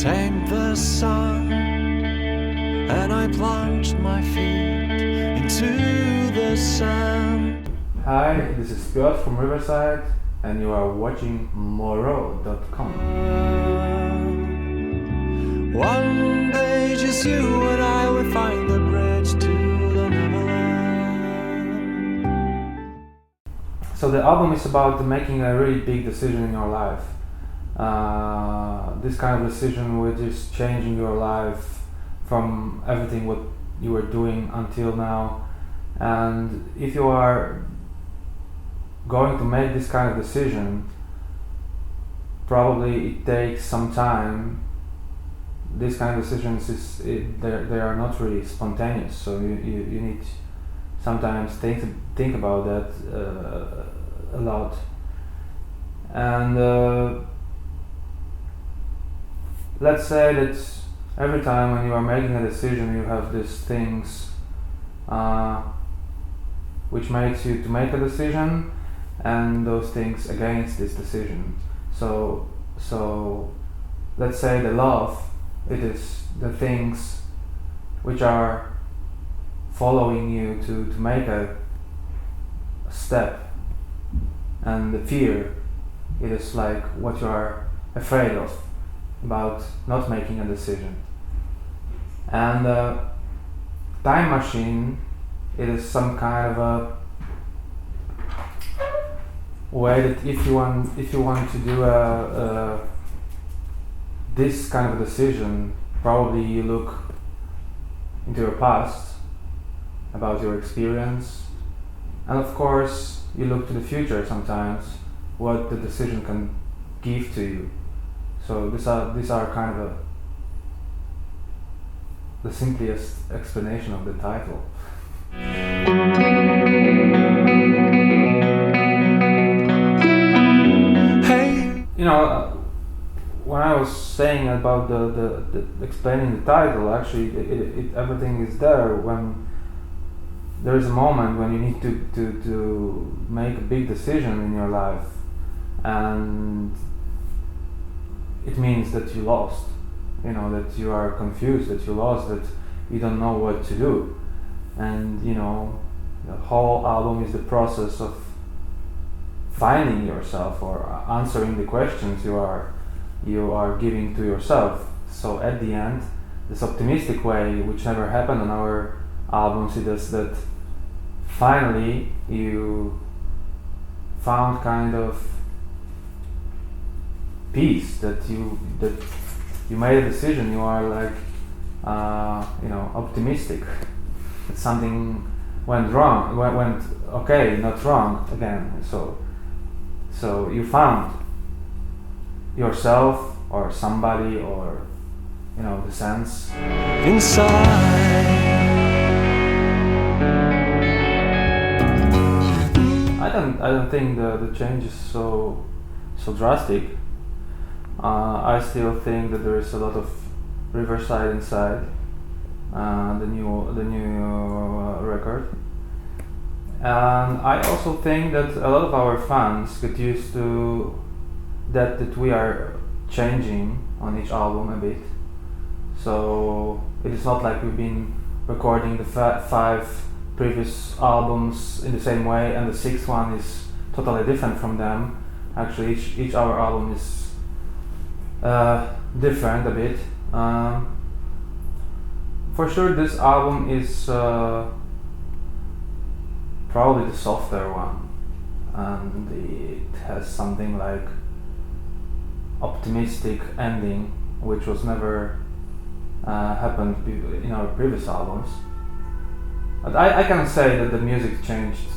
tamed the sun, and I plunged my feet into the sand. Hi, this is Piotr from Riverside, and you are watching Morow.com. One day just you and I will find the bridge to the Neverland. So the album is about making a really big decision in your life. This kind of decision which is changing your life from everything what you were doing until now. And if you are going to make this kind of decision, probably it takes some time. These kind of decisions they are not really spontaneous, so you need sometimes think about that a lot. And let's say that every time when you are making a decision, you have these things which makes you to make a decision, and those things against this decision. So let's say the love, it is the things which are following you to make a step, and the fear, it is like what you are afraid of about not making a decision. And time machine, it is some kind of a way that if you want to do this kind of a decision, probably you look into your past about your experience, and of course you look to the future sometimes, what the decision can give to you. So these are kind of the simplest explanation of the title. Hey, you know, when I was saying about the explaining the title, actually it everything is there when there is a moment when you need to make a big decision in your life, and it means that you lost, that you are confused, that you lost, that you don't know what to do. And the whole album is the process of finding yourself or answering the questions you are giving to yourself. So at the end, this optimistic way, which never happened on our albums, it is that finally you found kind of peace, that you made a decision, you are like optimistic that something went wrong, went okay, not wrong again. So you found yourself or somebody, or the sense inside. I don't think the change is so drastic. I still think that there is a lot of Riverside inside the new record, and I also think that a lot of our fans get used to that we are changing on each album a bit. So it is not like we've been recording the 5 previous albums in the same way, and the 6th one is totally different from them. Actually, each our album is different a bit. For sure, this album is probably the softer one, and it has something like optimistic ending, which was never happened in our previous albums. But I can say that the music changed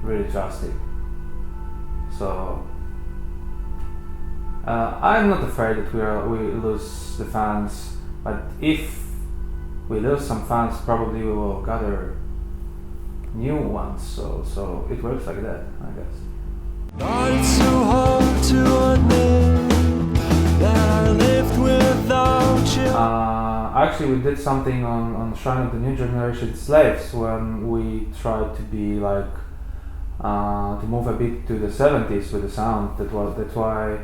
really drastic. So I'm not afraid that we lose the fans, but if we lose some fans, probably we will gather new ones. So it works like that, I guess. But it's so hard to admit that I lived without you. Actually, we did something on Shrine of the New Generation Slaves when we tried to be like to move a bit to the 70s with the sound. That's why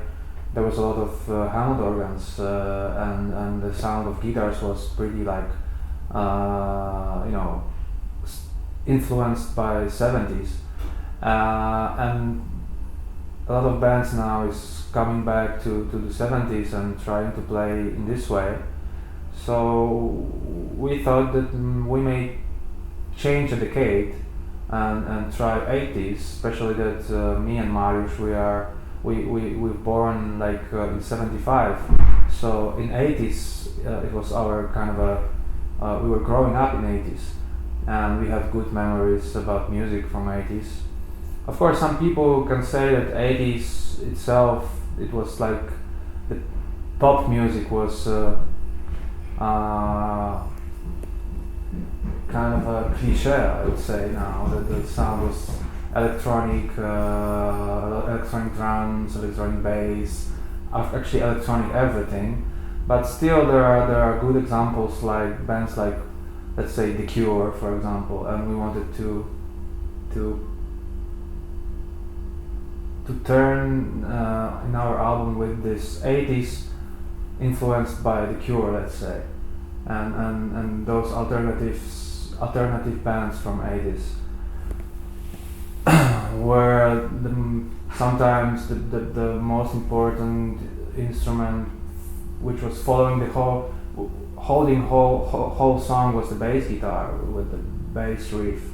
there was a lot of Hammond organs, and the sound of guitars was pretty like influenced by 70s, and a lot of bands now is coming back to the 70s and trying to play in this way. So we thought that we may change a decade and try 80s, especially that me and Mariusz, we're born like in 75, so in 80s it was our kind of a we were growing up in 80s, and we have good memories about music from 80s. Of course, some people can say that 80s itself, it was like the pop music was kind of a cliche, I would say now, that the sound was electronic drums, electronic bass, actually electronic everything. But still there are good examples like bands like, let's say, The Cure, for example, and we wanted to turn in our album with this 80s influenced by The Cure, let's say, and those alternative bands from 80s, where sometimes the most important instrument, which was following the whole song, was the bass guitar with the bass riff.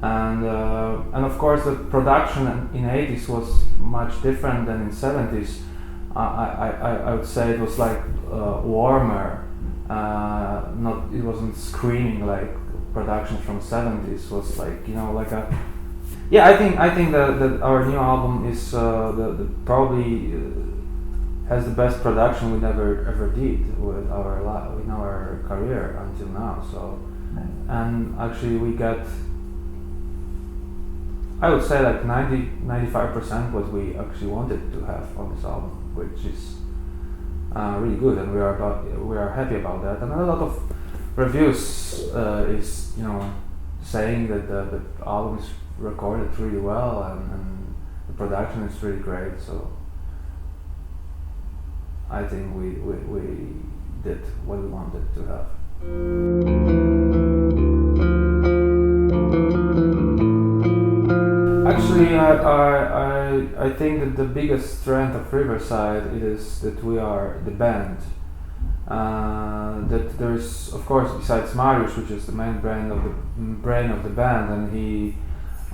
And of course the production in 80s was much different than in 70s. I would say it was like warmer. It wasn't screaming like production from 70s. Was like like a. Yeah, I think that our new album is probably has the best production we ever did with in our career until now. So, and actually we got, I would say, like 90-95% what we actually wanted to have on this album, which is really good, and we are happy about that. And a lot of reviews is saying that the album is recorded really well, and the production is really great. So I think we did what we wanted to have. Actually, I think that the biggest strength of Riverside is that we are the band. That there's, of course, besides Mariusz, which is the main brain of the band, and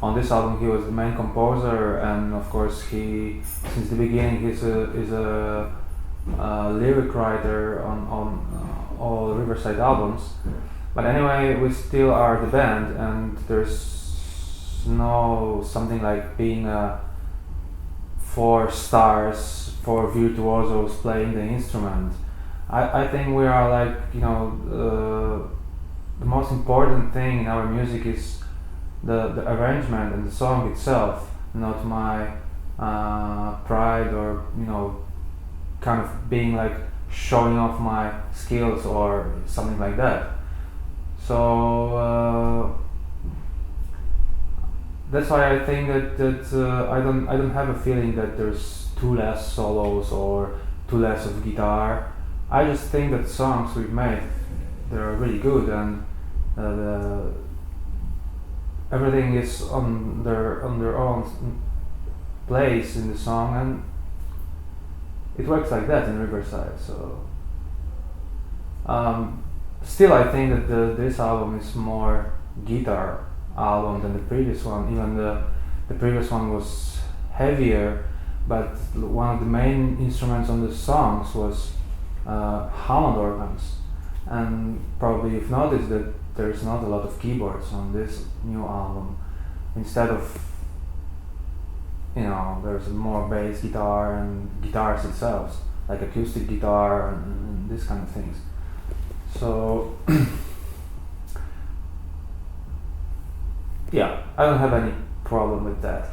on this album he was the main composer, and of course he, since the beginning, is a lyric writer on all Riverside albums. But anyway, we still are the band, and there's no something like being 4 stars, 4 virtuosos playing the instrument. I think we are like, the most important thing in our music is the arrangement and the song itself, not my pride or kind of being like showing off my skills or something like that. So that's why I think that I don't have a feeling that there's too less solos or too less of guitar. I just think that songs we've made, they're really good, and everything is on their own place in the song, and it works like that in Riverside. So still, I think that this album is more guitar album than the previous one. Even the previous one was heavier, but one of the main instruments on the songs was Hammond organs, and probably you've noticed that there's not a lot of keyboards on this new album. Instead of, there's more bass guitar and guitars itself, like acoustic guitar and this kind of things. So yeah, I don't have any problem with that.